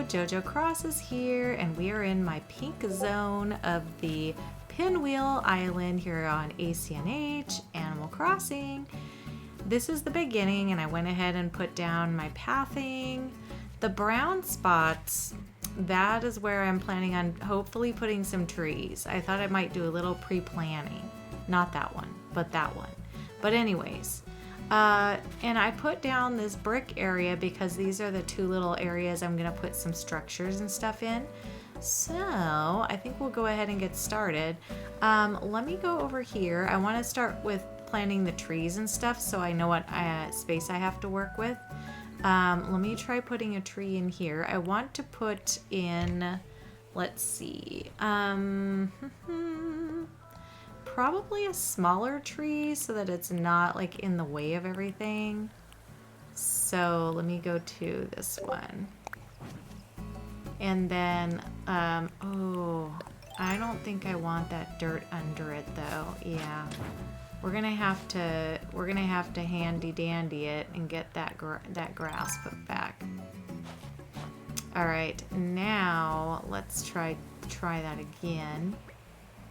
Jojo Cross is here, and we are in my pink zone of the Pinwheel Island here on ACNH, Animal Crossing. This is the beginning, and I went ahead and put down my pathing. The brown spots, that is where I'm planning on hopefully putting some trees. I thought I might do a little pre-planning. Not that one, but that one. But anyways, and I put down this brick area because these are the two little areas I'm going to put some structures and stuff in. So I think we'll go ahead and get started. Let me go over here. I want to start with planting the trees and stuff so I know what space I have to work with. Let me try putting a tree in here. I want to put in, let's see, probably a smaller tree so that it's not like in the way of everything. So let me go to this one. And then, oh, I don't think I want that dirt under it though. Yeah. We're gonna have to handy dandy it and get that grass put back. All right, now let's try that again.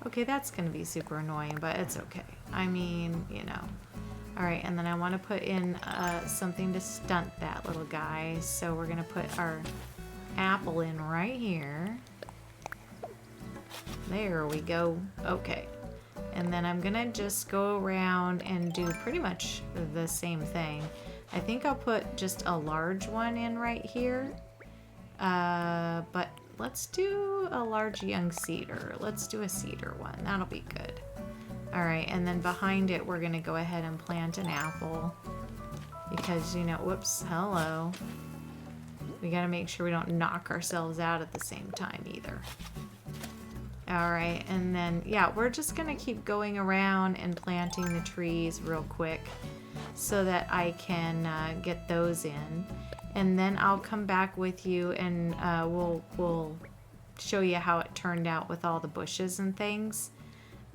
Okay, that's gonna be super annoying, but it's okay. I mean, you know. All right, and then I want to put in something to stunt that little guy. So we're gonna put our apple in right here. There we go. Okay. And then I'm gonna just go around and do pretty much the same thing. I think I'll put just a large one in right here. But let's do a large young cedar. Let's do a cedar one. That'll be good. All right, and then behind it, we're gonna go ahead and plant an apple because, you know, whoops, hello. We gotta make sure we don't knock ourselves out at the same time either. All right, and then, yeah, we're just gonna keep going around and planting the trees real quick so that I can get those in. And then I'll come back with you and we'll show you how it turned out with all the bushes and things.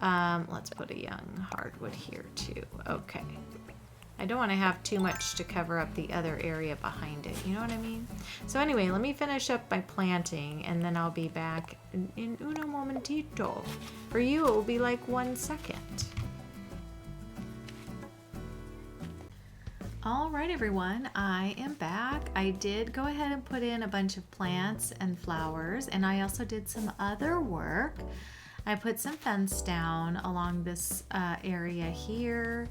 Let's put a young hardwood here too. Okay. I don't want to have too much to cover up the other area behind it. You know what I mean? So anyway, let me finish up my planting and then I'll be back in uno momentito. For you, it will be like 1 second. All right, everyone, I am back. I did go ahead and put in a bunch of plants and flowers, and I also did some other work. I put some fence down along this area here.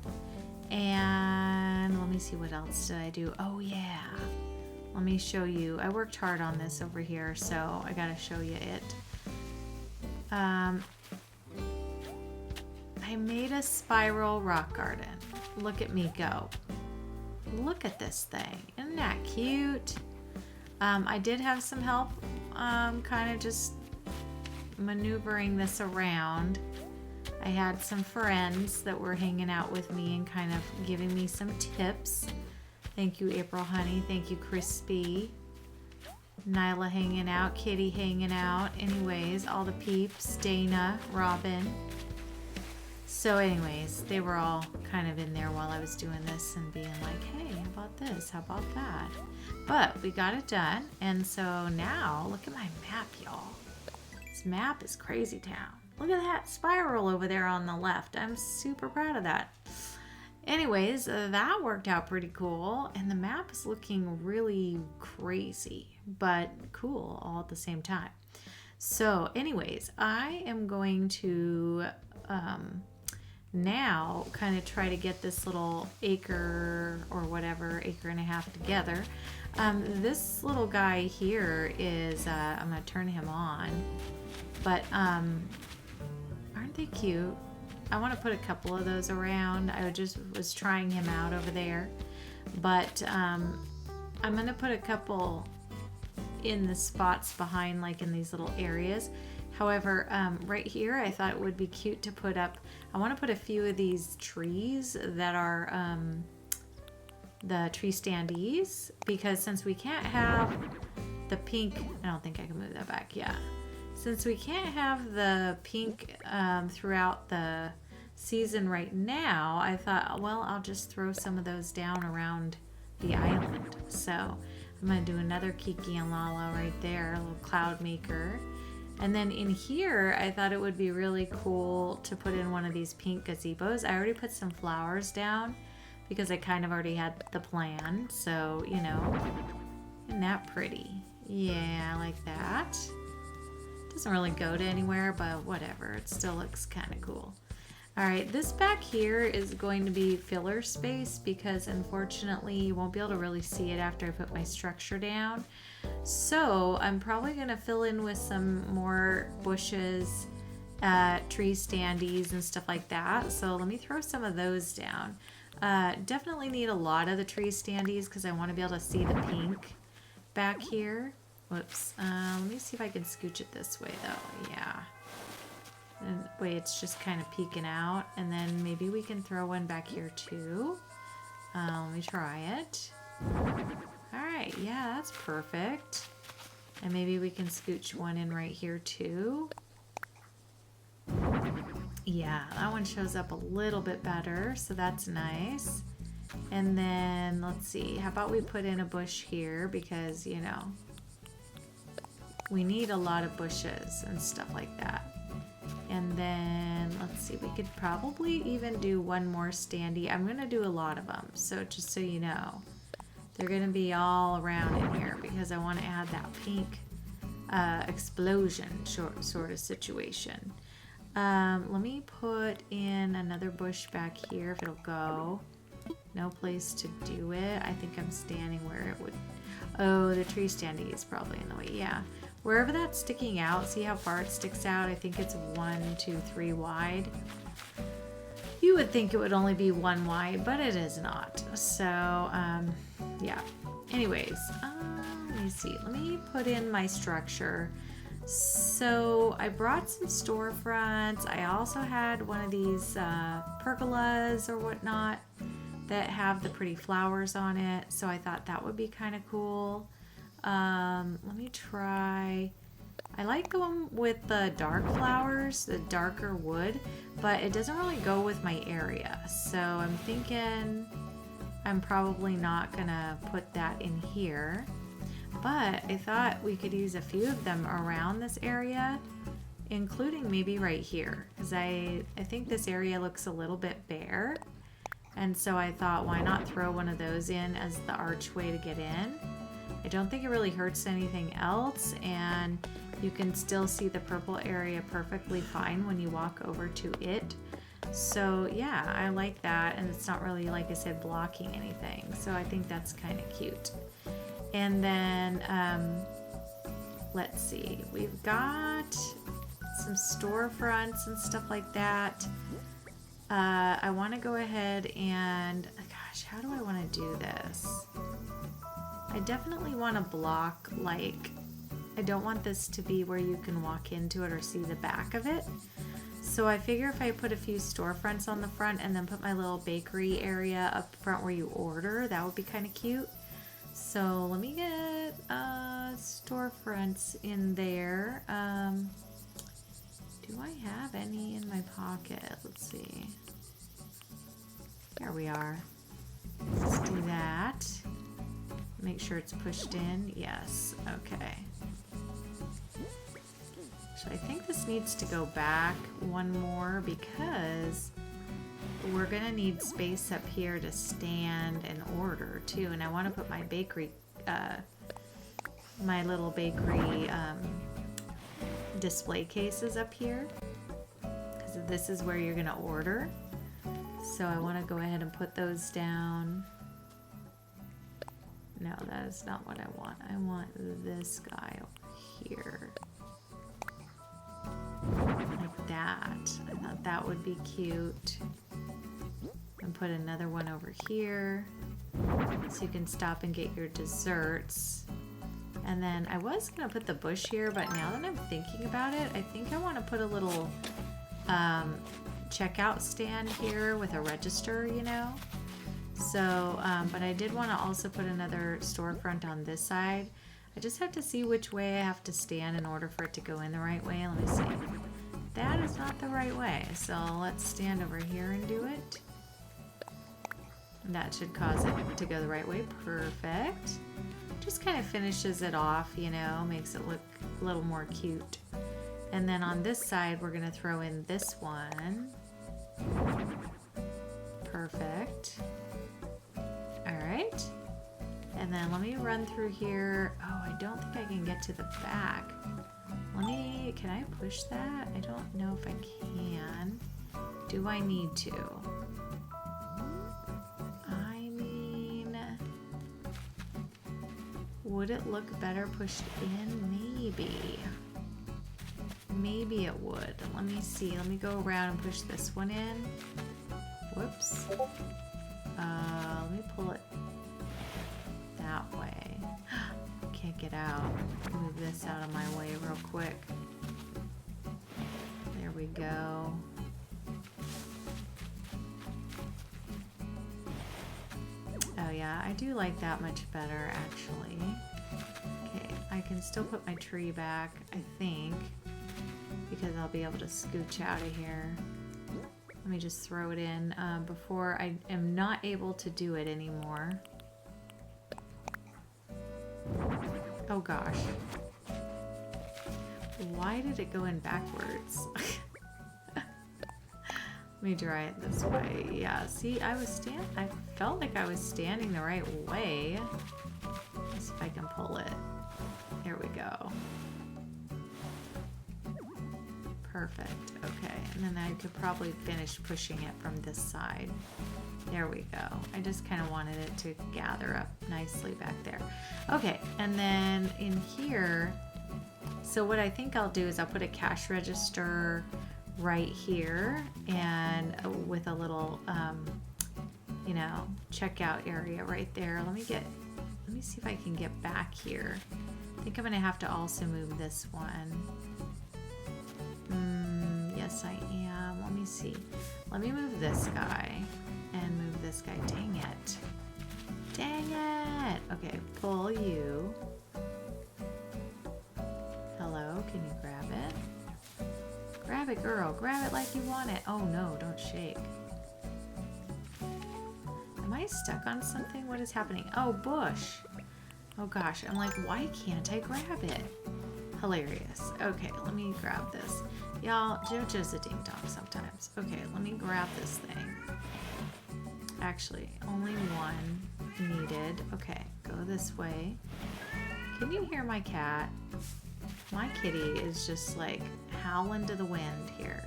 And let me see, what else did I do? Oh yeah, let me show you. I worked hard on this over here, so I gotta show you it. I made a spiral rock garden. Look at me go. Look at this thing. Isn't that cute? I did have some help kind of just maneuvering this around. I had some friends that were hanging out with me and kind of giving me some tips. Thank you, April Honey. Thank you, Crispy. Nyla hanging out. Kitty hanging out. Anyways, all the peeps. Dana, Robin. So anyways, they were all kind of in there while I was doing this and being like, hey, how about this? How about that? But we got it done. And so now, look at my map, y'all. This map is crazy town. Look at that spiral over there on the left. I'm super proud of that. Anyways, that worked out pretty cool. And the map is looking really crazy, but cool all at the same time. So anyways, I am going to now kind of try to get this little acre or whatever, acre and a half together. This little guy here is, I'm going to turn him on. But, aren't they cute? I want to put a couple of those around. I just was trying him out over there. But I'm going to put a couple in the spots behind, like in these little areas. However, right here, I thought it would be cute to put up, I want to put a few of these trees that are the tree standees. Because since we can't have the pink, I don't think I can move that back, yeah. Since we can't have the pink throughout the season right now, I thought, well, I'll just throw some of those down around the island. So I'm gonna do another Kiki and Lala right there, a little cloud maker. And then in here, I thought it would be really cool to put in one of these pink gazebos. I already put some flowers down because I kind of already had the plan. So, you know, isn't that pretty? Yeah, I like that. Doesn't really go to anywhere, but whatever. It still looks kind of cool. All right, this back here is going to be filler space because unfortunately you won't be able to really see it after I put my structure down. So I'm probably gonna fill in with some more bushes, tree standees and stuff like that. So let me throw some of those down. Definitely need a lot of the tree standees because I want to be able to see the pink back here. Whoops. Let me see if I can scooch it this way though. Yeah. And wait, it's just kind of peeking out. And then maybe we can throw one back here too. Let me try it. All right, yeah, that's perfect. And maybe we can scooch one in right here too. Yeah, that one shows up a little bit better, so that's nice. And then let's see, how about we put in a bush here because, you know, we need a lot of bushes and stuff like that. And then let's see, we could probably even do one more standee. I'm gonna do a lot of them, so just so you know, they're gonna be all around in here because I want to add that pink explosion sort of situation. Let me put in another bush back here if it'll go. No place to do it. I think I'm standing where it would. Oh, the tree standee is probably in the way. Yeah. Wherever that's sticking out, see how far it sticks out? I think it's 1, 2, 3 wide. You would think it would only be 1 wide, but it is not. So, yeah. Anyways, let me see. Let me put in my structure. So I brought some storefronts. I also had one of these pergolas or whatnot that have the pretty flowers on it. So I thought that would be kind of cool. Let me try. I like going with the dark flowers, the darker wood, but it doesn't really go with my area. So I'm thinking I'm probably not gonna put that in here. But I thought we could use a few of them around this area, including maybe right here, because I think this area looks a little bit bare. And so I thought, why not throw one of those in as the archway to get in? I don't think it really hurts anything else, and you can still see the purple area perfectly fine when you walk over to it. So yeah, I like that, and it's not really, like I said, blocking anything. So I think that's kind of cute. And then, let's see, we've got some storefronts and stuff like that. I want to go ahead and, gosh, how do I want to do this? I definitely want to block, like, I don't want this to be where you can walk into it or see the back of it. So I figure if I put a few storefronts on the front and then put my little bakery area up front where you order, that would be kind of cute. So let me get storefronts in there. Do I have any in my pocket? Let's see. There we are. Let's do that. Make sure it's pushed in. Yes. Okay. So I think this needs to go back one more because we're gonna need space up here to stand and order too. And I want to put my bakery, my little bakery display cases up here because this is where you're gonna order. So I want to go ahead and put those down. No, that is not what I want. I want this guy over here. Like that. I thought that would be cute. And put another one over here so you can stop and get your desserts. And then I was going to put the bush here, but now that I'm thinking about it, I think I want to put a little checkout stand here with a register, you know? So, but I did want to also put another storefront on this side. I just have to see which way I have to stand in order for it to go in the right way. Let me see. That is not the right way. So let's stand over here and do it. That should cause it to go the right way. Perfect. Just kind of finishes it off, you know, makes it look a little more cute. And then on this side, we're gonna throw in this one. Perfect. All right. And then let me run through here. Oh, I don't think I can get to the back. Can I push that? I don't know if I can. Do I need to? I mean, would it look better pushed in? Maybe. Maybe it would. Let me see. Let me go around and push this one in. Whoops. Let me pull it that way. Can't get out. Move this out of my way real quick. There we go. Oh yeah, I do like that much better actually. Okay, I can still put my tree back, I think, because I'll be able to scooch out of here. Let me just throw it in before I am not able to do it anymore. Oh gosh. Why did it go in backwards? Let me try it this way. Yeah, see, I felt like I was standing the right way. Let's see if I can pull it. There we go. Perfect. Okay, and then I could probably finish pushing it from this side. There we go. I just kind of wanted it to gather up nicely back there. Okay, and then in here, so what I think I'll do is I'll put a cash register right here and with a little, you know, checkout area right there. Let me see if I can get back here. I think I'm gonna have to also move this one. Yes, I am. Let me see. Let me move this guy and move this guy. Dang it. Dang it. Okay, pull you. Hello, can you grab it? Grab it, girl. Grab it like you want it. Oh no, don't shake. Am I stuck on something? What is happening? Oh, bush. Oh gosh, I'm like, why can't I grab it? Hilarious. Okay, let me grab this. Y'all, JoJo's a ding-dong sometimes. Okay, let me grab this thing. Actually, only one needed. Okay, go this way. Can you hear my cat? My kitty is just like howling to the wind here.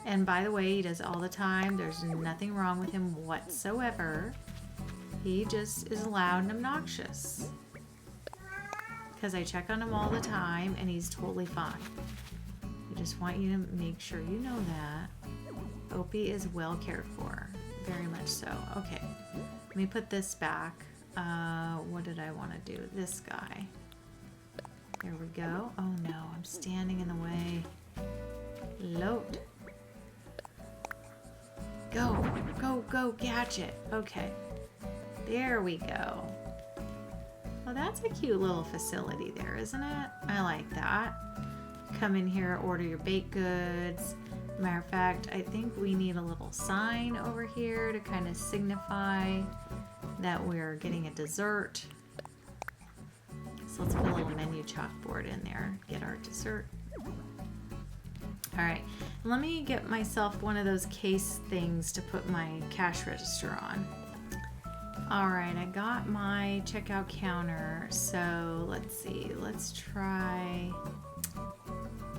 And by the way, he does all the time. There's nothing wrong with him whatsoever. He just is loud and obnoxious. Because I check on him all the time and he's totally fine. I just want you to make sure you know that. Opie is well cared for. Very much so. Okay. Let me put this back. What did I want to do? This guy. There we go. Oh no, I'm standing in the way. Load. Go, go, go, gadget. Okay. There we go. Well, that's a cute little facility there, isn't it? I like that. Come in here, order your baked goods. Matter of fact, I think we need a little sign over here to kind of signify that we're getting a dessert. So let's put a little menu chalkboard in there. Get our dessert. All right, let me get myself one of those case things to put my cash register on. All right, I got my checkout counter. So let's see, let's try,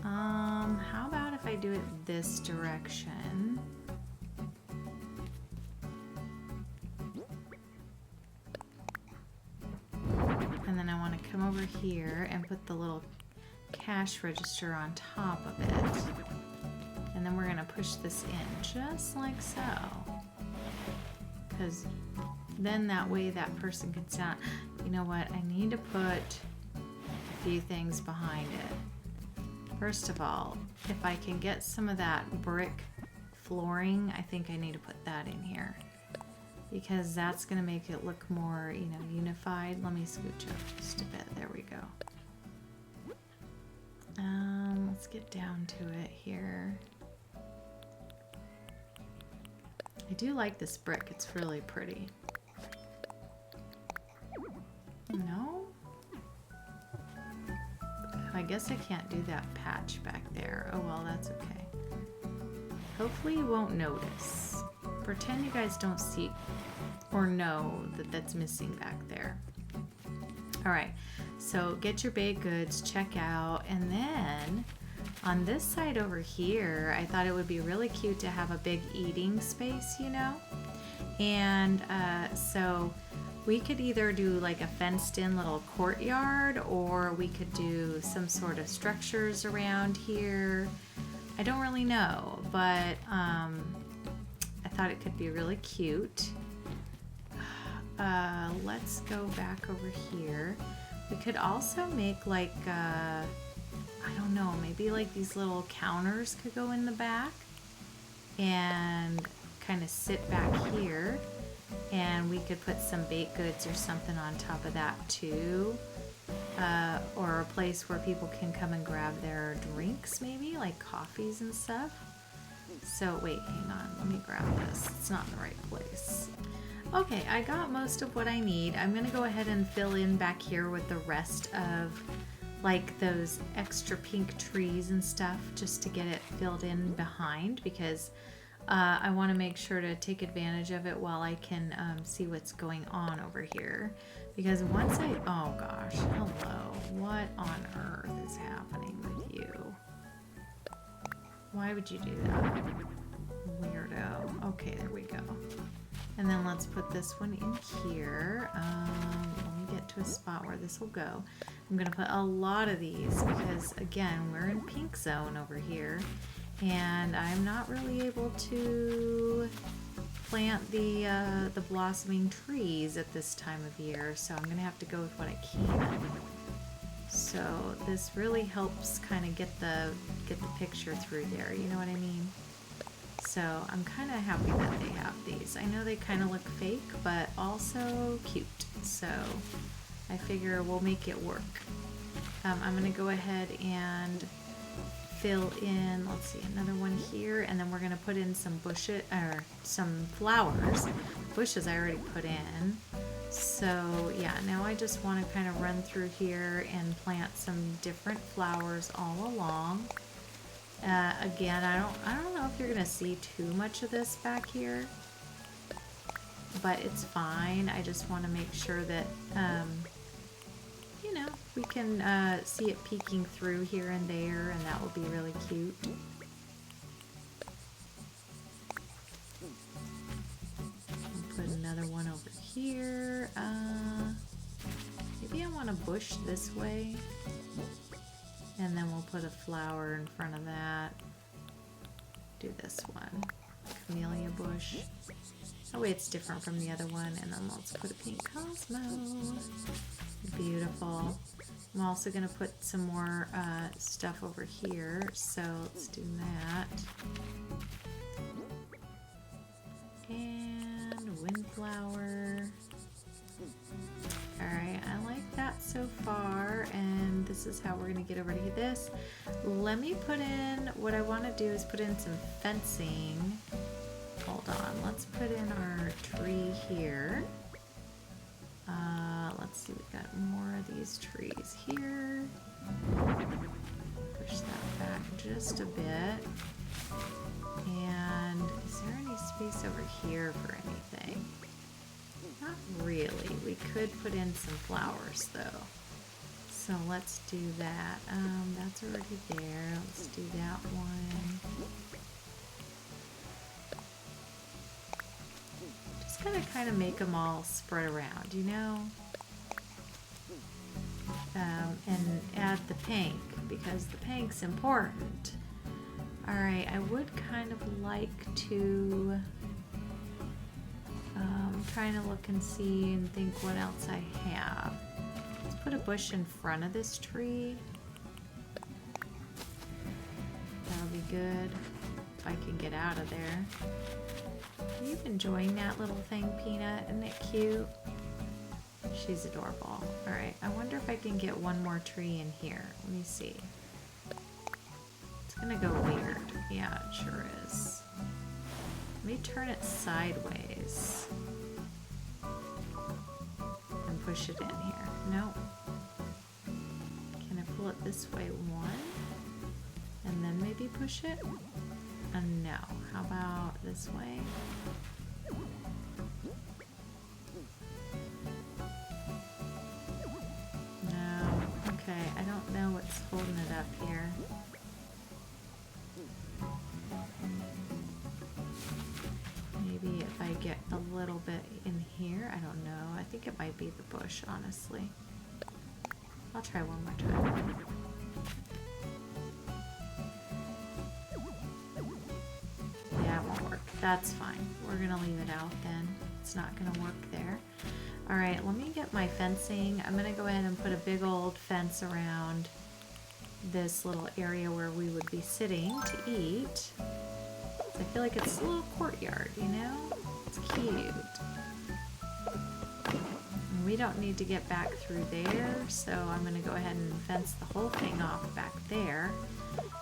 how about if I do it this direction? And then I want to come over here and put the little cash register on top of it. And then we're going to push this in just like so. Because then that way that person can sound, you know what, I need to put a few things behind it. First of all, if I can get some of that brick flooring, I think I need to put that in here. Because that's going to make it look more, you know, unified. Let me scooch up just a bit. There we go. Let's get down to it here. I do like this brick. It's really pretty. No? guess I can't do that patch back there. Oh well, that's okay. Hopefully you won't notice. Pretend you guys don't see or know that that's missing back there. All right, so get your baked goods, check out, and then on this side over here, I thought it would be really cute to have a big eating space, you know? And so we could either do like a fenced in little courtyard, or we could do some sort of structures around here. I don't really know, but I thought it could be really cute. Let's go back over here. We could also make like, I don't know, maybe like these little counters could go in the back and kind of sit back here. And we could put some baked goods or something on top of that too. Or a place where people can come and grab their drinks, maybe like coffees and stuff. So wait, hang on, let me grab this. It's not in the right place. Okay, I got most of what I need. I'm gonna go ahead and fill in back here with the rest of like those extra pink trees and stuff, just to get it filled in behind, because I want to make sure to take advantage of it while I can see what's going on over here. Because once oh gosh, hello, what on earth is happening with you? Why would you do that? Weirdo. Okay, there we go. And then let's put this one in here. Let me get to a spot where this will go. I'm gonna put a lot of these because again, we're in pink zone over here. And I'm not really able to plant the blossoming trees at this time of year, so I'm gonna have to go with what I can. So this really helps kind of get the picture through there, you know what I mean? So I'm kind of happy that they have these. I know they kind of look fake, but also cute. So I figure we'll make it work. I'm gonna go ahead and fill in, let's see, another one here, and then we're gonna put in some bushes, or some flowers. Bushes I already put in. So yeah, now I just want to kind of run through here and plant some different flowers all along. Again, I don't know if you're gonna see too much of this back here, but it's fine. I just want to make sure that you know, we can see it peeking through here and there, and that will be really cute. I'll put another one over here. Maybe I want to bush this way, and then we'll put a flower in front of that. Do this one, camellia bush. That way it's different from the other one, and then let's put a pink cosmo. Beautiful. I'm also going to put some more stuff over here, so let's do that. And windflower. Alright, I like that so far, and this is how we're going to get over to this. Let me put in, what I want to do is put in some fencing. Hold on, let's put in our tree here. Let's see, we've got more of these trees here. Push that back just a bit. And is there any space over here for anything? Not really. We could put in some flowers though. So let's do that. That's already there. Let's do that one. Just gonna kind of make them all spread around, you know? And add the pink, because the pink's important. Alright, I would kind of like to trying to look and see and think what else I have. Let's put a bush in front of this tree. That'll be good if I can get out of there. Are you enjoying that little thing, Peanut? Isn't it cute? She's adorable. Alright, I wonder if I can get one more tree in here. Let me see. It's gonna go weird. Yeah, it sure is. Let me turn it sideways. And push it in here. Nope. Can I pull it this way one, and then maybe push it? No. How about this way? No. Okay, I don't know what's holding it up here. Maybe if I get a little bit in here, I don't know. I think it might be the bush, honestly. I'll try one more time. Yeah, it won't work. That's fine. We're gonna leave it out then. It's not gonna work there. All right, let me get my fencing. I'm gonna go ahead and put a big old fence around this little area where we would be sitting to eat. I feel like it's a little courtyard, you know? It's cute. And we don't need to get back through there, so I'm gonna go ahead and fence the whole thing off back there.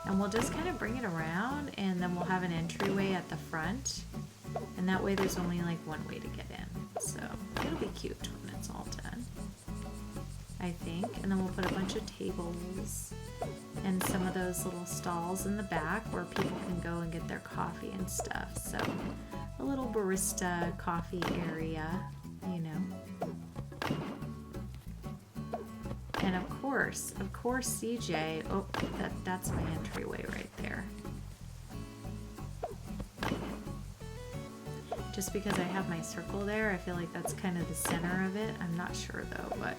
And we'll just kind of bring it around, and then we'll have an entryway at the front. And that way there's only like one way to get in. So it'll be cute when it's all done, I think. And then we'll put a bunch of tables and some of those little stalls in the back where people can go and get their coffee and stuff. So a little barista coffee area, you know. And of course, CJ, oh, that's my entryway right there. Just because I have my circle there, I feel like that's kind of the center of it. I'm not sure though, but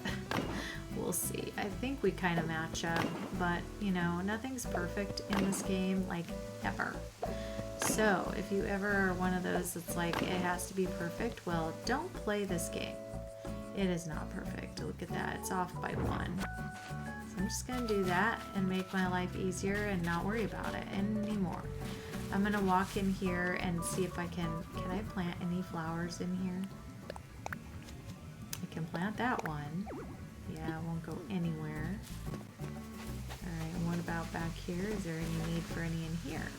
we'll see. I think we kind of match up, but you know, nothing's perfect in this game, like ever. So if you ever are one of those that's like, it has to be perfect, well, don't play this game. It is not perfect. Look at that, it's off by 1. So I'm just gonna do that and make my life easier and not worry about it anymore. I'm gonna walk in here and see if I can I plant any flowers in here? I can plant that one. Yeah, it won't go anywhere. Alright, and what about back here? Is there any need for any in here?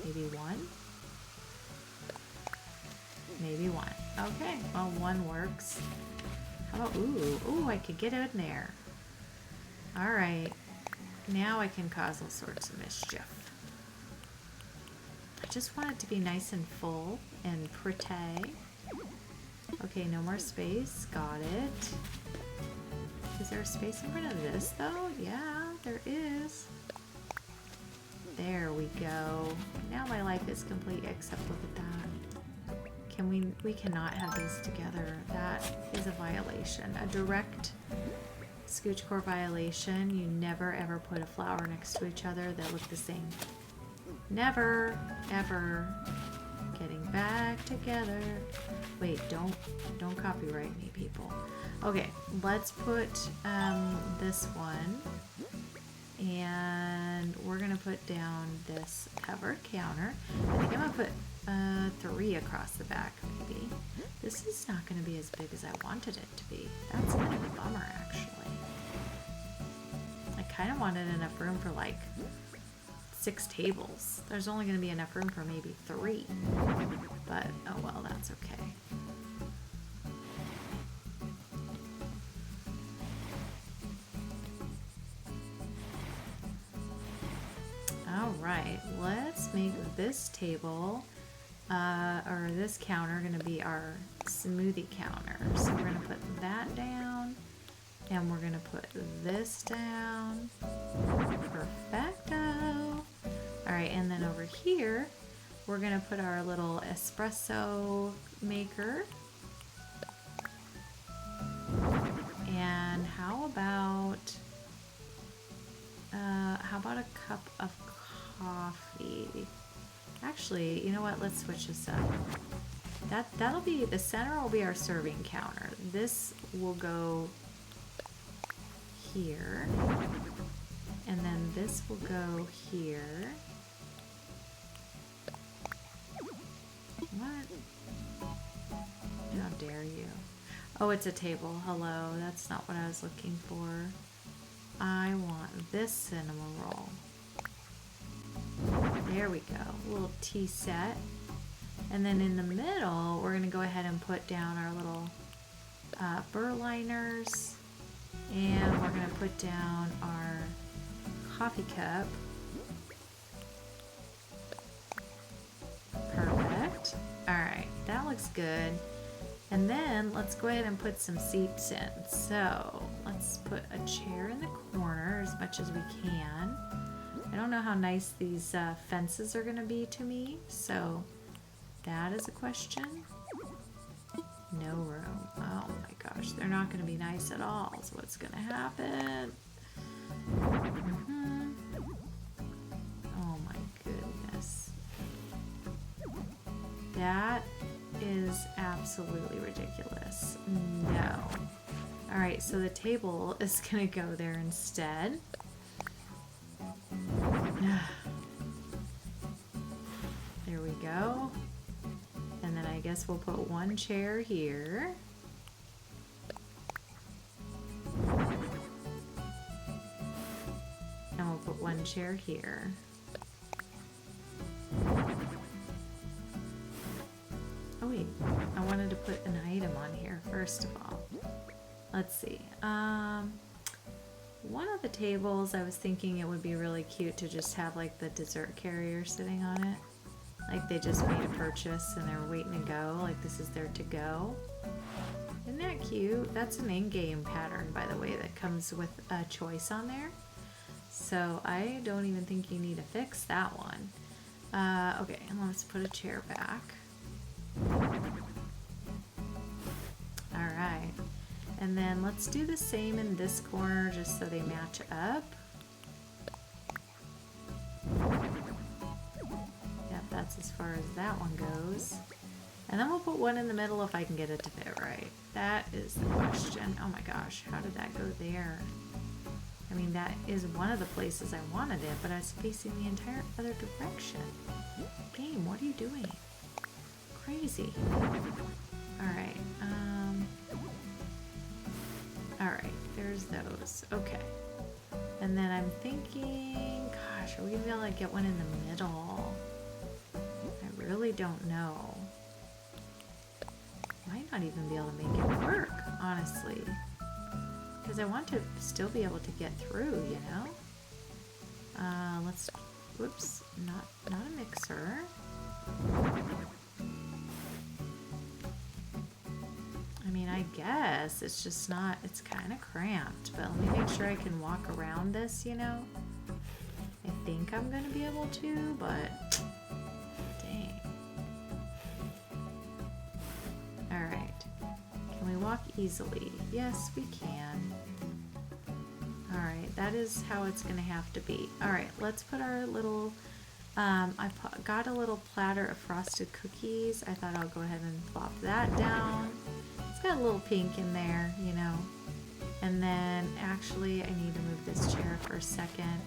Maybe one? Maybe one. Okay, well, one works. How about, ooh, I could get in there. Alright, now I can cause all sorts of mischief. I just want it to be nice and full and pretty. Okay, no more space. Got it. Is there a space in front of this though? Yeah, there is. There we go. Now my life is complete, except look at that. We cannot have these together. That is a violation. A direct Scooch Core violation. You never ever put a flower next to each other that look the same. Never, ever. Getting back together. Wait, don't copyright me, people. Okay, let's put this one, and we're gonna put down this covered counter. I think I'm gonna put 3 across the back, maybe. This is not gonna be as big as I wanted it to be. That's kind of a bummer, actually. I kind of wanted enough room for like 6 tables. There's only going to be enough room for maybe 3. But, oh well, that's okay. Alright, let's make this table, or this counter, going to be our smoothie counter. So we're going to put that down, and we're going to put this down. Perfecto! Alright, and then over here, we're going to put our little espresso maker. And how about a cup of coffee? Actually, you know what? Let's switch this up. That'll be, the center will be our serving counter. This will go here. And then this will go here. What? How dare you? Oh, it's a table. Hello. That's not what I was looking for. I want this cinnamon roll. There we go. A little tea set. And then in the middle, we're going to go ahead and put down our little burr liners. And we're going to put down our coffee cup. Perfect. All right, that looks good. And then let's go ahead and put some seats in. So let's put a chair in the corner as much as we can. I don't know how nice these fences are gonna be to me, so that is a question. No room. Oh my gosh, they're not gonna be nice at all. So what's gonna happen? Oh my goodness. That is absolutely ridiculous. No. All right, so the table is gonna go there instead. There we go. And then I guess we'll put one chair here. And we'll put one chair here. Oh wait, I wanted to put an item on here first of all. Let's see. One of the tables I was thinking it would be really cute to just have like the dessert carrier sitting on it. Like they just made a purchase and they're waiting to go. Like this is their to go. Isn't that cute? That's an in-game pattern, by the way, that comes with a choice on there. So I don't even think you need to fix that one. Okay, and let's put a chair back. Alright, and then let's do the same in this corner just so they match up. Yep, that's as far as that one goes. And then we'll put one in the middle if I can get it to fit right. That is the question. Oh my gosh, how did that go there? I mean, that is one of the places I wanted it, but I was facing the entire other direction. Game, what are you doing? Crazy. Alright, alright, there's those. Okay. And then I'm thinking, gosh, are we gonna be able to get one in the middle? I really don't know. Might not even be able to make it work, honestly. Because I want to still be able to get through, you know? Let's, whoops, not a mixer. I mean, I guess it's just not, it's kind of cramped, but let me make sure I can walk around this, you know? I think I'm going to be able to, but dang. Alright. Can we walk easily? Yes, we can. Alright, that is how it's going to have to be. Alright, let's put our little, got a little platter of frosted cookies. I thought I'll go ahead and plop that down. It's got a little pink in there, you know. And then actually I need to move this chair for a second.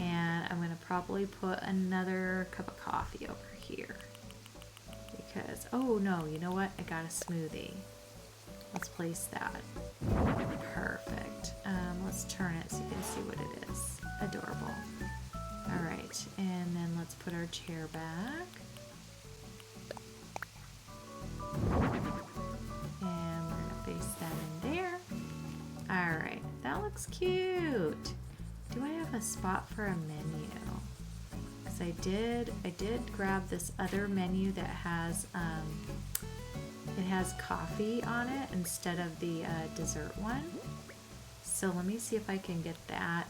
And I'm going to probably put another cup of coffee over here. Because, oh no, you know what? I got a smoothie. Let's place that. Perfect. Let's turn it so you can see what it is. Adorable. Alright, and then let's put our chair back. And we're going to face that in there. Alright, that looks cute. Do I have a spot for a menu? Because I did grab this other menu that has it has coffee on it instead of the dessert one. So let me see if I can get that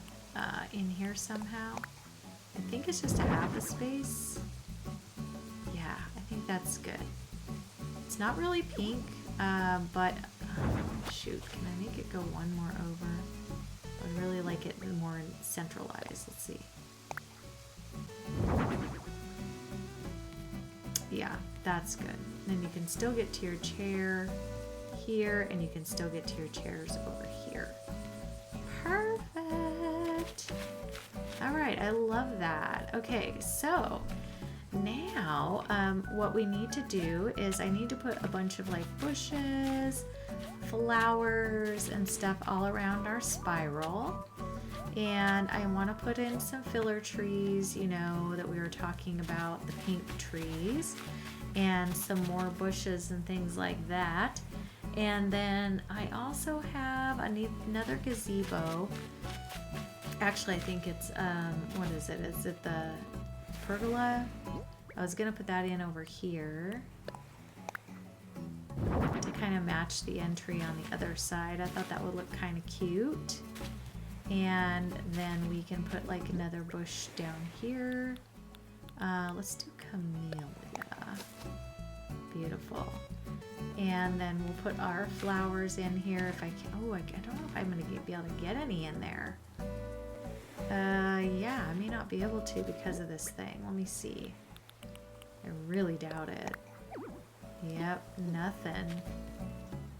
in here somehow. I think it's just a half a space. Yeah, I think that's good. It's not really pink, but shoot, can I make it go one more over? I would really like it more centralized. Let's see. Yeah, that's good. Then you can still get to your chair here, and you can still get to your chairs over here. Perfect. All right, I love that. Okay, so now what we need to do is I need to put a bunch of like bushes, flowers, and stuff all around our spiral. And I want to put in some filler trees, you know, that we were talking about, the pink trees, and some more bushes and things like that. And then I also have another gazebo Actually, I think it's, what is it? Is it the pergola? I was gonna put that in over here to kind of match the entry on the other side. I thought that would look kind of cute. And then we can put like another bush down here. Let's do camellia. Beautiful. And then we'll put our flowers in here if I can. Oh, I don't know if I'm going to be able to get any in there. Yeah, I may not be able to because of this thing. Let me see. I really doubt it. Yep, nothing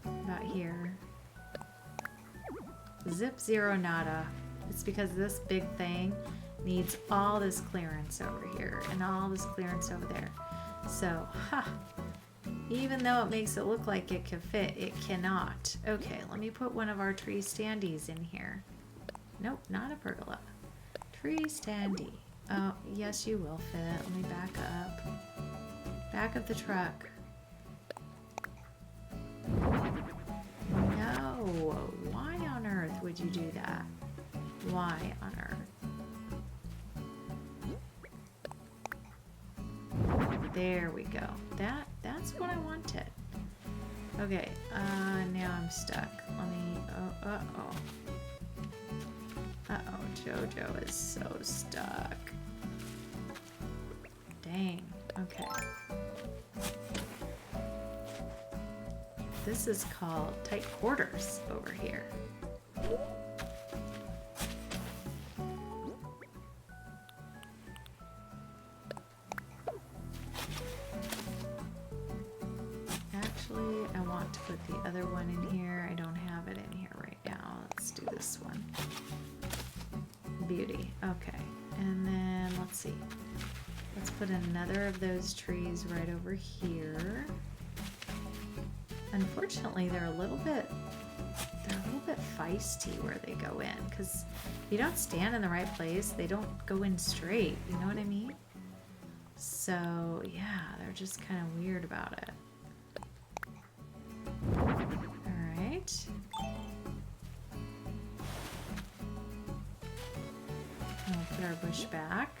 about here. Zip, zero, nada. It's because this big thing needs all this clearance over here and all this clearance over there. So, even though it makes it look like it can fit, it cannot. Okay, let me put one of our tree standees in here. Nope, not a pergola. Tree standee. Oh, yes, you will fit. Let me back up. Back of the truck. No. Why on earth would you do that? Why on earth? There we go. That's what I wanted. Okay, now I'm stuck. Let me, uh-oh. Uh-oh, Jojo is so stuck. Dang, okay. This is called tight quarters over here. Actually, I want to put the other one in here. I don't have it in here right now. Let's do this one. Beauty. Okay. And then let's see. Let's put another of those trees right over here. Unfortunately, they're a little bit feisty where they go in, because if you don't stand in the right place, they don't go in straight. You know what I mean? So yeah, they're just kind of weird about it. All right. We'll put our bush back.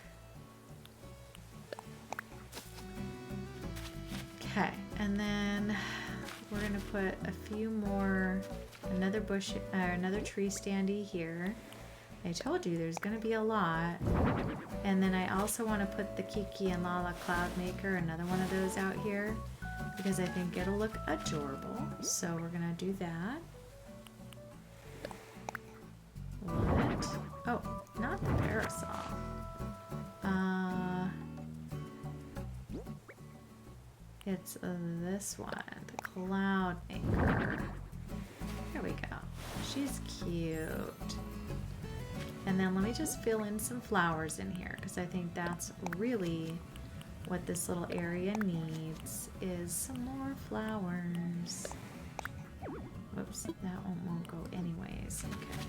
Okay, and then we're gonna put a few more, another bush, another tree standee here. I told you there's gonna be a lot. And then I also want to put the Kiki and Lala Cloud Maker, another one of those out here, because I think it'll look adorable. So we're gonna do that. What? Oh, not the parasol. It's this one, the Cloud Maker. There we go. She's cute. And then let me just fill in some flowers in here, because I think that's really what this little area needs, is some more flowers. Whoops, that one won't go anyways. Okay.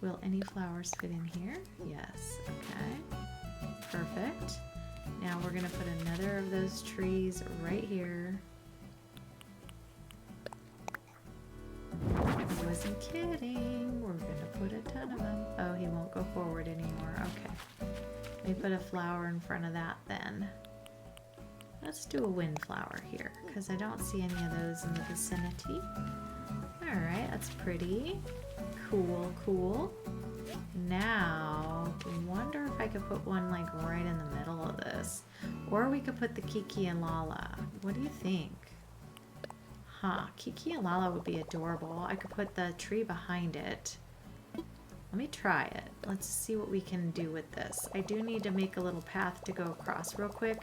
Will any flowers fit in here? Yes. Okay. Perfect. Now we're going to put another of those trees right here. I wasn't kidding. We're going to put a ton of them. Oh, he won't go forward anymore. Okay. Let me put a flower in front of that then. Let's do a windflower here, because I don't see any of those in the vicinity. Alright, that's pretty. Cool, cool. Now, I wonder if I could put one like right in the middle of this. Or we could put the Kiki and Lala. What do you think? Huh, Kiki and Lala would be adorable. I could put the tree behind it. Let me try it. Let's see what we can do with this. I do need to make a little path to go across real quick,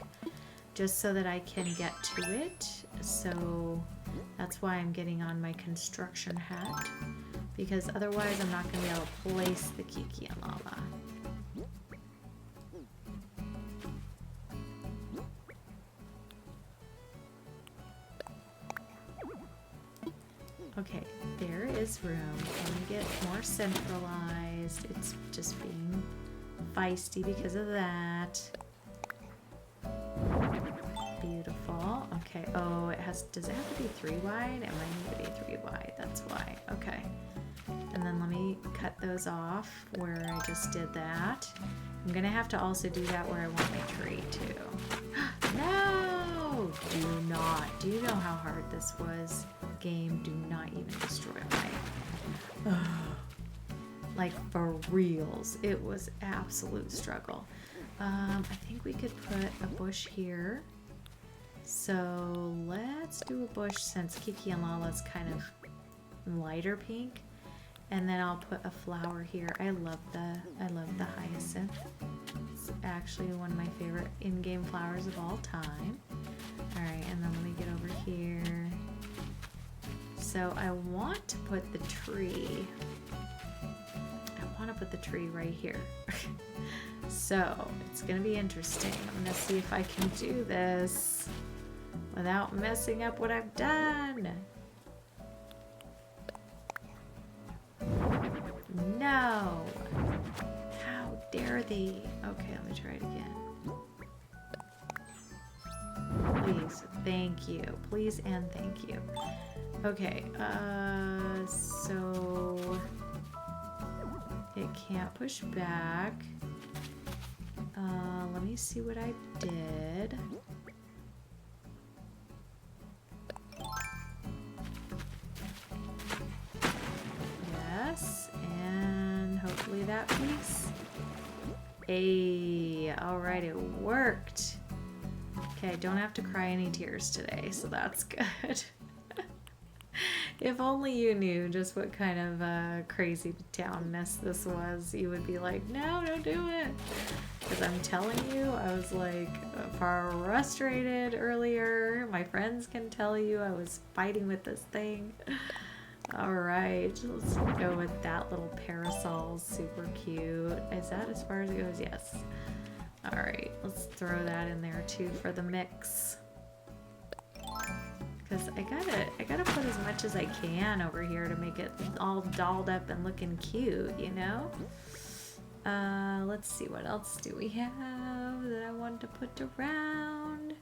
just so that I can get to it. So that's why I'm getting on my construction hat, because otherwise I'm not going to be able to place the Kiki and Lala. Okay, there is room. Can we get more centralized? It's just being feisty because of that. Beautiful. wall. Okay. Oh, does it have to be 3 wide? It might need to be 3 wide. That's why. Okay. And then let me cut those off where I just did that. I'm gonna have to also do that where I want my tree too. No! Do not. Do you know how hard this was? Game, do not even destroy my... like for reals. It was absolute struggle. I think we could put a bush here. So let's do a bush since Kiki and Lala's kind of lighter pink. And then I'll put a flower here. I love the hyacinth. It's actually one of my favorite in-game flowers of all time. All right, and then let me get over here. So I want to put the tree. I want to put the tree right here. So it's gonna be interesting. I'm gonna see if I can do this without messing up what I've done. No! How dare they? Okay, let me try it again. Please, thank you. Please and thank you. Okay, so it can't push back. Let me see what I did. Yes, and hopefully that piece. Hey, all right, it worked. Okay, I don't have to cry any tears today, so that's good. If only you knew just what kind of crazy townness this was, you would be like, no, don't do it. Because I'm telling you, I was like frustrated earlier. My friends can tell you I was fighting with this thing. All right, let's go with that little parasol. Super cute. Is that as far as it goes? Yes. All right, let's throw that in there too for the mix. Because I gotta put as much as I can over here to make it all dolled up and looking cute, you know? Let's see, what else do we have that I want to put around?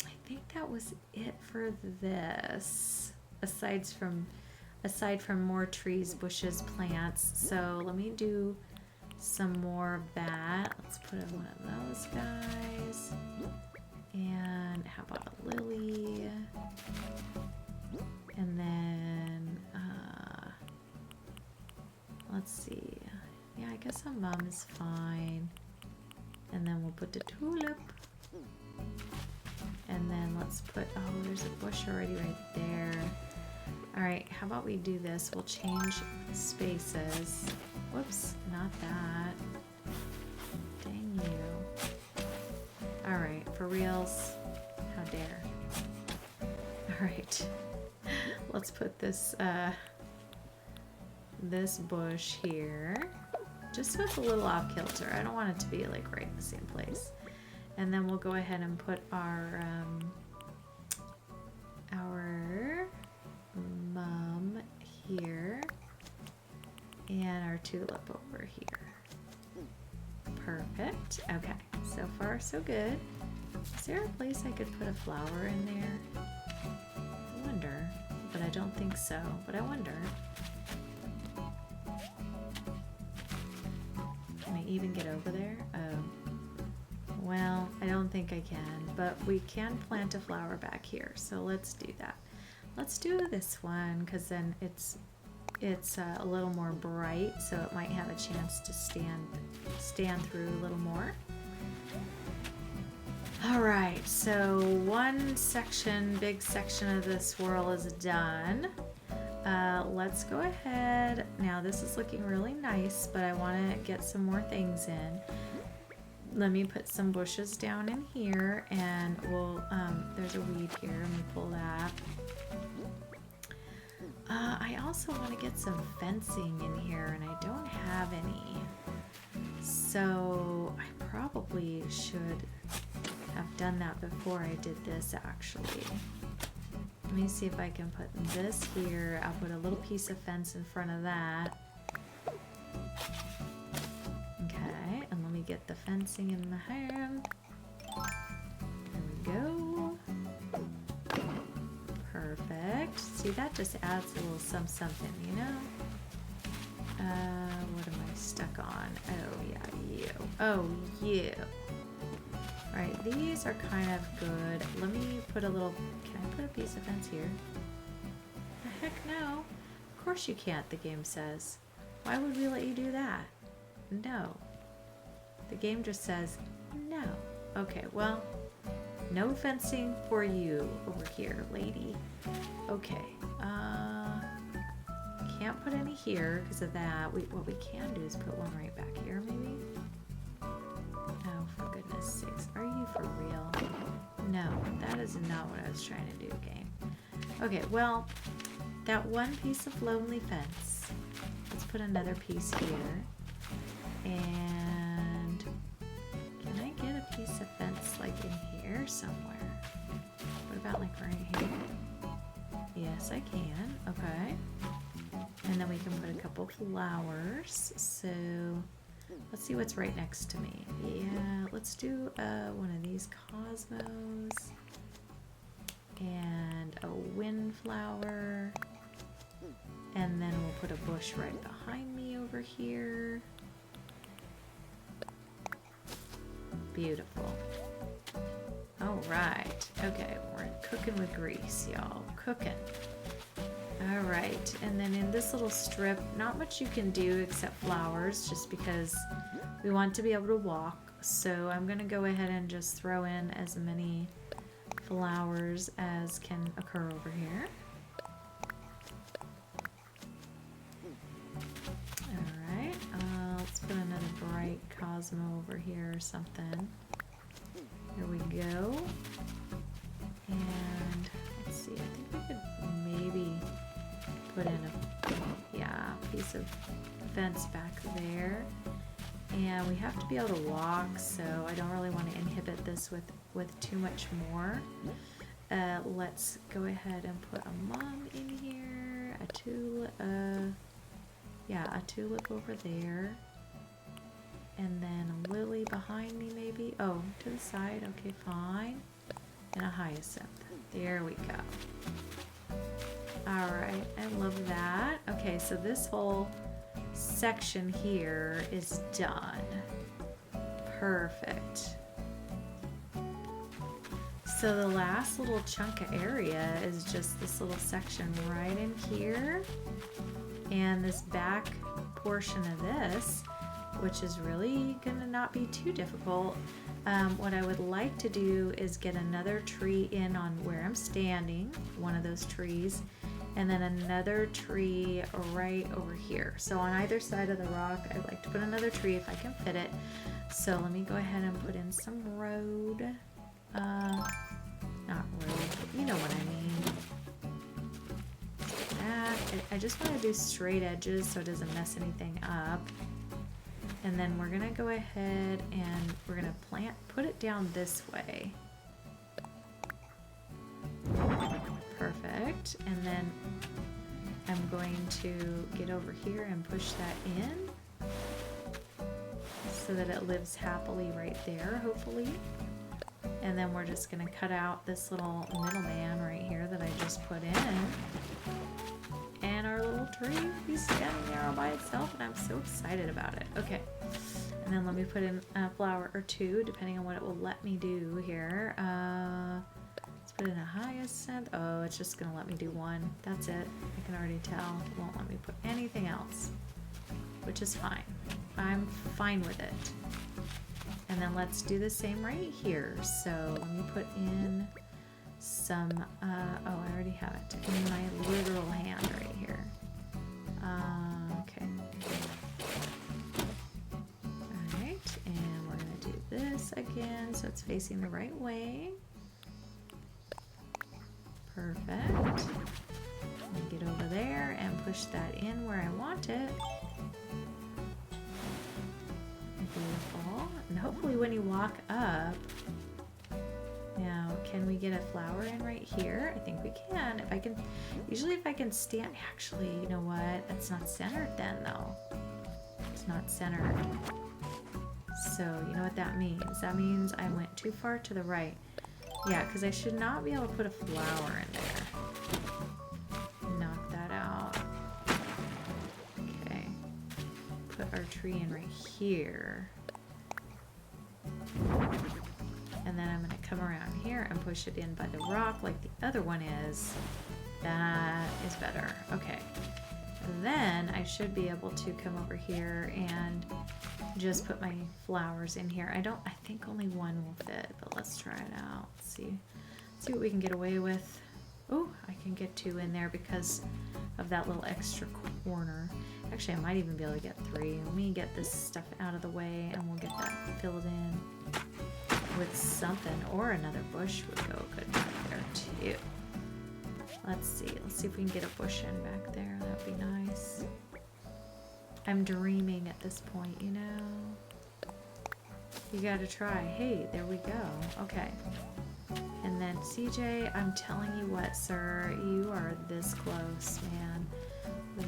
I think that was it for this. Aside from more trees, bushes, plants. So let me do some more of that. Let's put in one of those guys. And how about a lily? And then, let's see. Yeah, I guess a mum is fine. And then we'll put the tulip. And then let's put, oh, there's a bush already right there. All right, how about we do this? We'll change spaces. Whoops, not that. Dang you. All right, for reals, how dare. All right, let's put this this bush here, just so it's a little off kilter. I don't want it to be like right in the same place. And then we'll go ahead and put our mum here and our tulip over here. Perfect. Okay, so far so good. Is there a place I could put a flower in there? I wonder, but I don't think so, but I wonder. Can I even get over there? Oh. Well, I don't think I can, but we can plant a flower back here, so let's do that. Let's do this one, because then it's a little more bright, so it might have a chance to stand through a little more. All right, so one section, big section of this swirl is done. Let's go ahead. Now this is looking really nice, but I want to get some more things in. Let me put some bushes down in here, and we'll, there's a weed here, let me pull that. I also want to get some fencing in here, and I don't have any. So I probably should have done that before I did this, actually. Let me see if I can put this here. I'll put a little piece of fence in front of that. Okay, and let me get the fencing in my hand. There we go. See, that just adds a little something, you know? What am I stuck on? Oh, yeah, you. Oh, you. Alright, these are kind of good. Let me put a little... Can I put a piece of fence here? The heck no. Of course you can't, the game says. Why would we let you do that? No. The game just says no. Okay, well, no fencing for you over here, lady. Okay, can't put any here because of that. What we can do is put one right back here, maybe? Oh, for goodness sakes. Are you for real? No, that is not what I was trying to do, game. Okay, well, that one piece of lonely fence. Let's put another piece here. And can I get a piece of fence like in here somewhere? What about like right here? Yes, I can. Okay. And then we can put a couple flowers. So let's see what's right next to me. Yeah, let's do one of these cosmos and a windflower. And then we'll put a bush right behind me over here. Beautiful. All right. Okay, we're cooking with grease, y'all. Cooking. All right, and then in this little strip, not much you can do except flowers, just because we want to be able to walk. So I'm gonna go ahead and just throw in as many flowers as can occur over here. All right, let's put another bright Cosmo over here or something. Here we go. And let's see, I think we could maybe put in a piece of fence back there. And we have to be able to walk, so I don't really want to inhibit this with too much more. Let's go ahead and put a mum in here, a tulip over there, and then a lily behind me maybe. Oh, to the side, okay, fine. And a hyacinth. There we go. Alright, I love that. Okay, so this whole section here is done. Perfect. So the last little chunk of area is just this little section right in here. And this back portion of this, which is really gonna not be too difficult. What I would like to do is get another tree in on where I'm standing, one of those trees, and then another tree right over here. So on either side of the rock, I'd like to put another tree if I can fit it. So let me go ahead and put in some road. Not road, but you know what I mean. That, I just want to do straight edges so it doesn't mess anything up. And then we're gonna go ahead and we're gonna put it down this way. Perfect. And then I'm going to get over here and push that in so that it lives happily right there, hopefully. And then we're just gonna cut out this little middleman right here that I just put in. And our little tree will be standing there all by itself, and I'm so excited about it. Okay, and then let me put in a flower or two, depending on what it will let me do here. Let's put in a hyacinth. Oh, it's just gonna let me do one. That's it. I can already tell. It won't let me put anything else, which is fine. I'm fine with it. And then let's do the same right here. So let me put in some, oh, I already have it in my literal hand right here. Okay. Alright, and we're gonna do this again so it's facing the right way. Perfect. Let me get over there and push that in where I want it. Beautiful. And hopefully when you walk up, now, can we get a flower in right here? I think we can. If I can, usually if I can stand, actually, you know what? That's not centered then though. It's not centered. So, you know what that means? That means I went too far to the right. Yeah, because I should not be able to put a flower in there. tree in right here. And then I'm going to come around here and push it in by the rock like the other one is. That is better. Okay. Then I should be able to come over here and just put my flowers in here. I think only one will fit, but let's try it out. Let's see what we can get away with. Oh, I can get 2 in there because of that little extra corner. Actually, I might even be able to get 3. Let me get this stuff out of the way and we'll get that filled in with something, or another bush would go good back there too. Let's see if we can get a bush in back there. That'd be nice. I'm dreaming at this point, you know. You gotta try. Hey, there we go. Okay. And then CJ, I'm telling you what, sir, you are this close, man.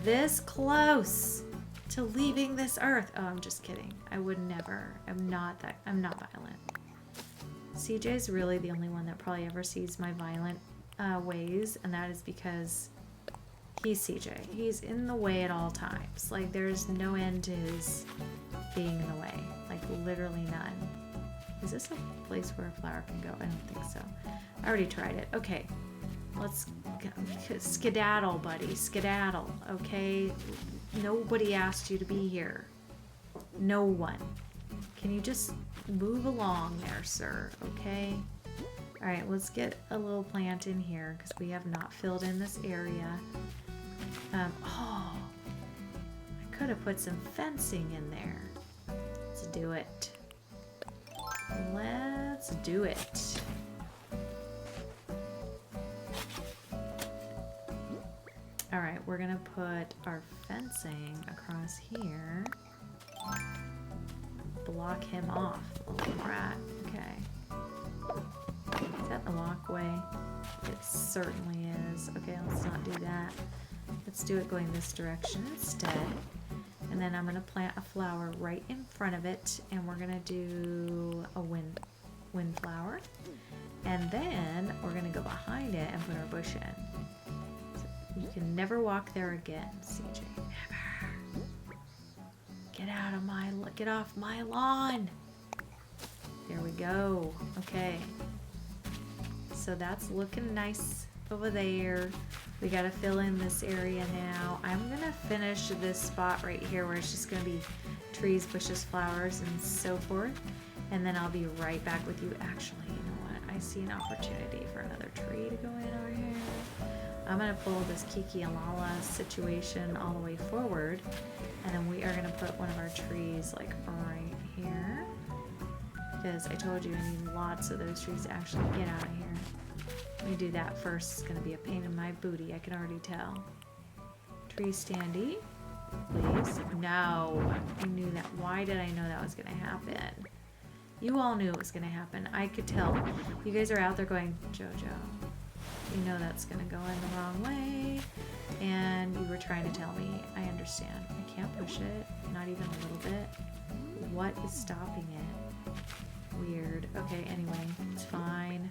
This close to leaving this earth. Oh, I'm just kidding. I would never. I'm not violent. CJ's really the only one that probably ever sees my violent ways, and that is because he's CJ. He's in the way at all times. Like, there's no end to his being in the way. Like, literally none. Is this a place where a flower can go? I don't think so. I already tried it. Okay. Let's skedaddle, buddy. Skedaddle, okay? Nobody asked you to be here. No one. Can you just move along there, sir? Okay? Alright, let's get a little plant in here because we have not filled in this area. Oh, I could have put some fencing in there. Let's do it. Let's do it. Alright, we're gonna put our fencing across here. Block him off, little rat. Okay. Is that the walkway? It certainly is. Okay, let's not do that. Let's do it going this direction instead. And then I'm going to plant a flower right in front of it, and we're going to do a wind flower. And then we're going to go behind it and put our bush in. So you can never walk there again, CJ. Never. Get off my lawn. There we go. Okay. So that's looking nice over there. We gotta fill in this area now. I'm gonna finish this spot right here where it's just gonna be trees, bushes, flowers, and so forth. And then I'll be right back with you. Actually, you know what? I see an opportunity for another tree to go in over here. I'm gonna pull this Kiki and Lala situation all the way forward. And then we are gonna put one of our trees like right here. Because I told you I need lots of those trees to actually get out of here. Let me do that first. It's going to be a pain in my booty. I can already tell. Tree standee, please. No. I knew that. Why did I know that was going to happen? You all knew it was going to happen. I could tell. You guys are out there going, JoJo, you know that's going to go in the wrong way. And you were trying to tell me. I understand. I can't push it. Not even a little bit. What is stopping it? Weird. Okay, anyway. It's fine.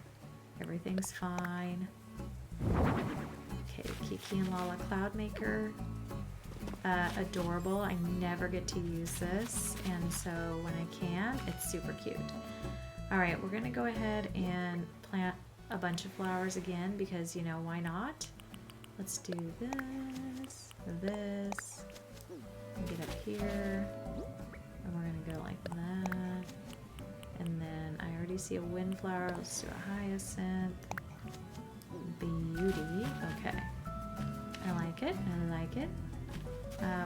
Everything's fine. Okay, Kiki and Lala Cloudmaker. Adorable. I never get to use this, and so when I can, it's super cute. Alright, we're going to go ahead and plant a bunch of flowers again because, you know, why not? Let's do this, get up here, and we're going to go like that. And then I already see a windflower. Let's do a hyacinth. Beauty. Okay. I like it. I like it.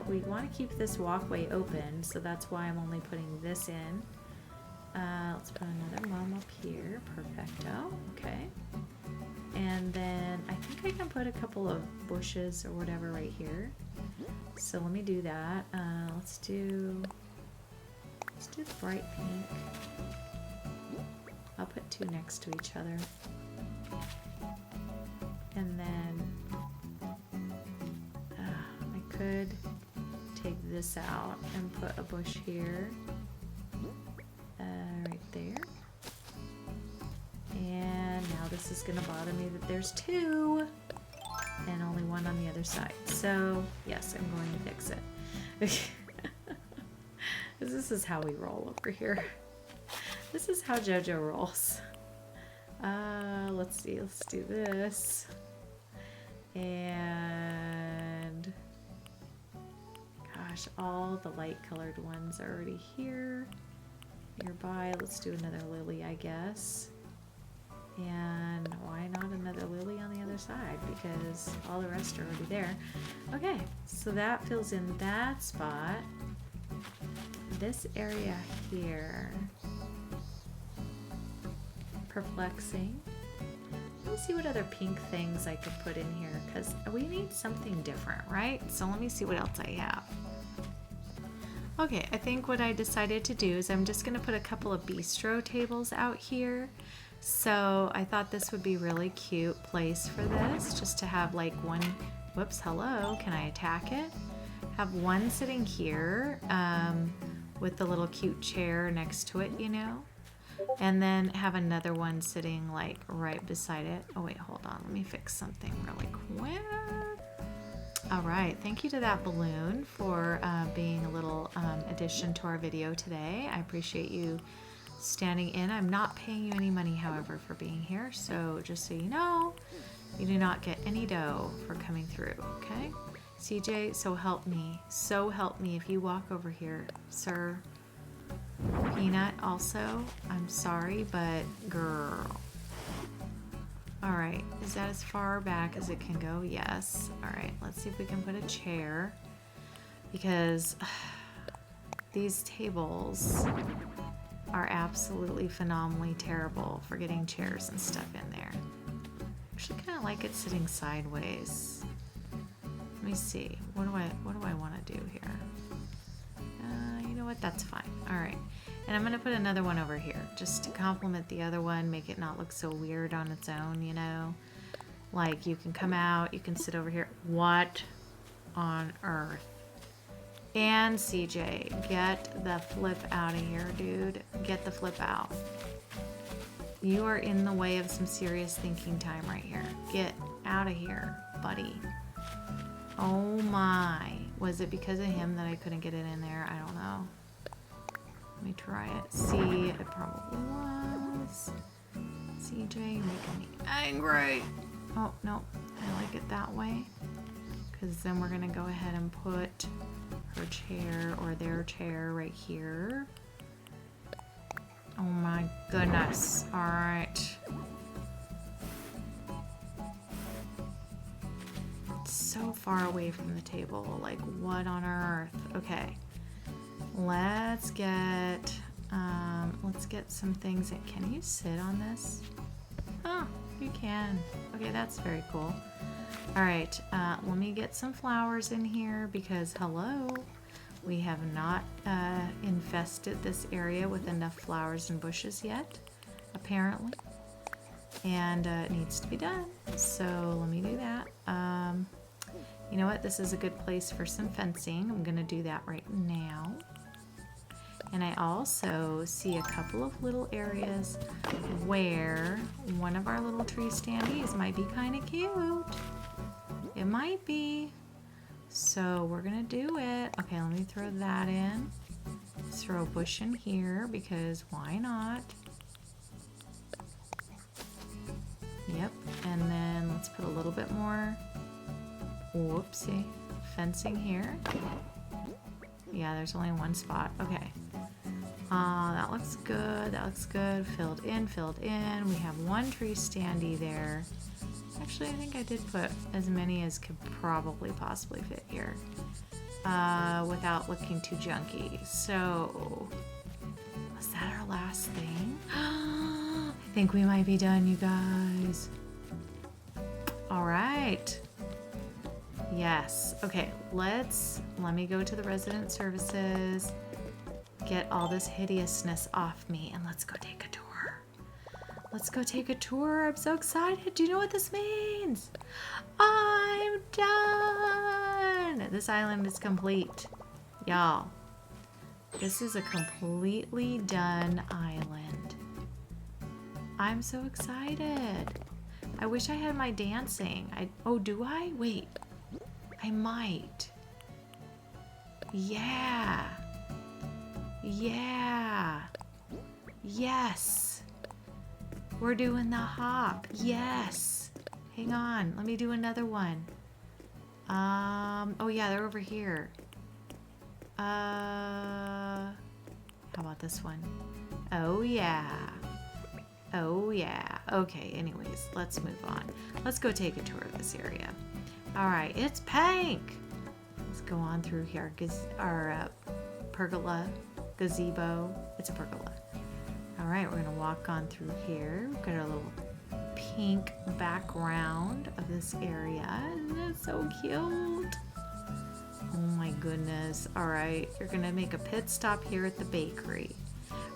We want to keep this walkway open, so that's why I'm only putting this in. Let's put another mom up here. Perfecto. Okay. And then I think I can put a couple of bushes or whatever right here. So let me do that. Let's do the bright pink. I'll put 2 next to each other. And then I could take this out and put a bush here. Right there. And now this is going to bother me that there's 2 and only 1 on the other side. So yes, I'm going to fix it. This is how we roll over here. This is how JoJo rolls. Let's see, let's do this. And gosh, all the light colored ones are already here. Nearby, let's do another lily, I guess. And why not another lily on the other side? Because all the rest are already there. Okay, so that fills in that spot. This area here. Perplexing. Let me see what other pink things I could put in here, because we need something different, right? So let me see what else I have. Okay, I think what I decided to do is I'm just going to put a couple of bistro tables out here. So I thought this would be a really cute place for this, just to have like one, whoops, hello, can I attack it? Have one sitting here with the little cute chair next to it, you know? And then have another one sitting like right beside it. Oh wait, hold on, let me fix something really quick. All right, thank you to that balloon for being a little addition to our video today. I appreciate you standing in. I'm not paying you any money, however, for being here. So just so you know, you do not get any dough for coming through, okay? CJ, so help me if you walk over here, sir. Peanut also, I'm sorry, but girl. All right, is that as far back as it can go? Yes. All right, let's see if we can put a chair, because these tables are absolutely phenomenally terrible for getting chairs and stuff in there. Actually kind of like it sitting sideways. Let me see, what do I want to do here? You know what, that's fine. All right, and I'm gonna put another one over here just to complement the other one, make it not look so weird on its own, you know? Like you can come out, you can sit over here. What on earth? And CJ, get the flip out of here, dude. Get the flip out. You are in the way of some serious thinking time right here. Get out of here, buddy. Oh my. Was it because of him that I couldn't get it in there? I don't know. Let me try it. See, it probably was. CJ, you're making me angry. Oh, no. I like it that way. Because then we're going to go ahead and put her chair or their chair right here. Oh my goodness. All right. It's so far away from the table. Like, what on earth? Okay. Let's get some things that, can you sit on this? Oh, you can. Okay, that's very cool. All right, let me get some flowers in here because, hello, we have not infested this area with enough flowers and bushes yet, apparently. And it needs to be done. So let me do that. You know what? This is a good place for some fencing. I'm going to do that right now. And I also see a couple of little areas where one of our little tree standees might be kind of cute. It might be. So we're going to do it. Okay, let me throw that in. Let's throw a bush in here because why not? Yep, and then let's put a little bit more, whoopsie, fencing here. Yeah, there's only one spot. Okay. That looks good. That looks good. Filled in, filled in. We have one tree standee there. Actually, I think I did put as many as could probably possibly fit here without looking too junky. So, was that our last thing? I think we might be done, you guys. All right. Yes. Okay, let me go to the resident services, get all this hideousness off me, and let's go take a tour. Let's go take a tour. I'm so excited. Do you know what this means? I'm done. This island is complete. Y'all, this is a completely done island. I'm so excited. I wish I had my dancing. Oh, do I? Wait. I might. Yeah. Yeah. Yes. We're doing the hop. Yes. Hang on. Let me do another one. Oh yeah, they're over here. How about this one? Oh yeah. Oh yeah. Okay, anyways, let's move on. Let's go take a tour of this area. All right, it's pink. Let's go on through here. Our pergola, gazebo. It's a pergola. All right, we're gonna walk on through here. We've got our little pink background of this area. Isn't it so cute? Oh my goodness. All right, you're gonna make a pit stop here at the bakery.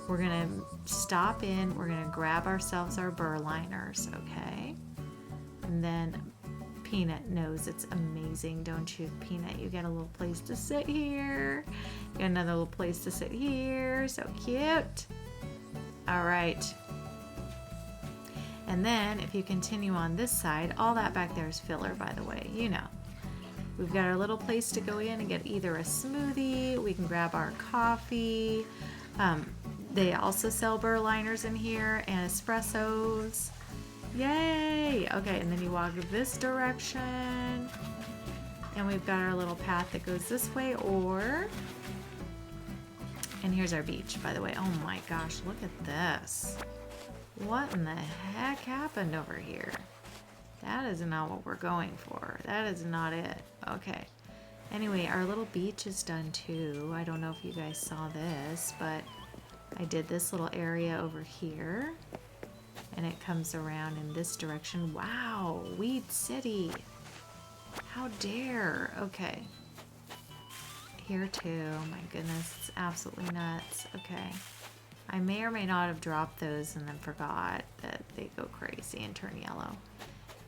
We're gonna stop in, we're gonna grab ourselves our burr liners, okay? And then Peanut knows it's amazing, don't you, Peanut? You get a little place to sit here. You got another little place to sit here. So cute. All right. And then if you continue on this side, all that back there is filler, by the way, you know. We've got our little place to go in and get either a smoothie, we can grab our coffee. They also sell burr liners in here and espressos. Yay! Okay, and then you walk this direction. And we've got our little path that goes this way, and here's our beach, by the way. Oh my gosh, look at this. What in the heck happened over here? That is not what we're going for. That is not it. Okay. Anyway, our little beach is done too. I don't know if you guys saw this, but I did this little area over here. And it comes around in this direction. Wow, Weed City. How dare. Okay. Here too. Oh my goodness, it's absolutely nuts. Okay. I may or may not have dropped those and then forgot that they go crazy and turn yellow.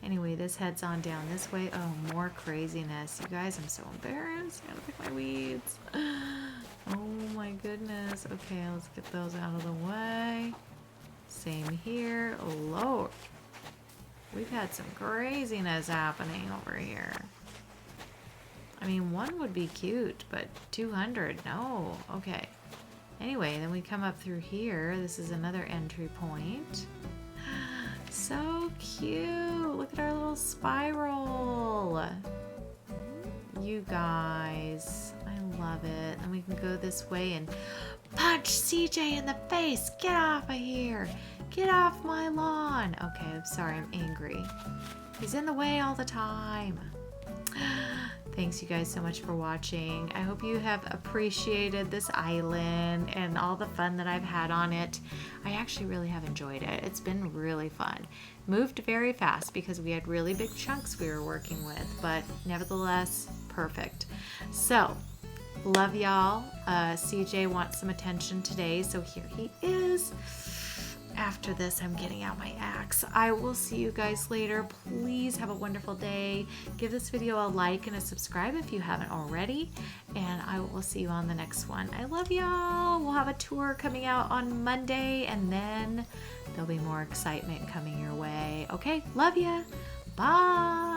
Anyway, this heads on down this way. Oh, more craziness. You guys, I'm so embarrassed. I gotta pick my weeds. Oh my goodness. Okay, let's get those out of the way. Same here. Oh, Lord. We've had some craziness happening over here. I mean, one would be cute, but 200, no. Okay. Anyway, then we come up through here. This is another entry point. So cute. Look at our little spiral. You guys, I love it. And we can go this way and punch CJ in the face. Get off of here. Get off my lawn. Okay, I'm sorry, I'm angry. He's in the way all the time. Thanks you guys so much for watching. I hope you have appreciated this island and all the fun that I've had on it. I actually really have enjoyed it. It's been really fun. Moved very fast because we had really big chunks we were working with, but nevertheless, perfect. So, love y'all. CJ wants some attention today, so here he is. After this, I'm getting out my axe. I will see you guys later. Please have a wonderful day. Give this video a like and a subscribe if you haven't already. And I will see you on the next one. I love y'all. We'll have a tour coming out on Monday, and then there'll be more excitement coming your way. Okay, love ya. Bye.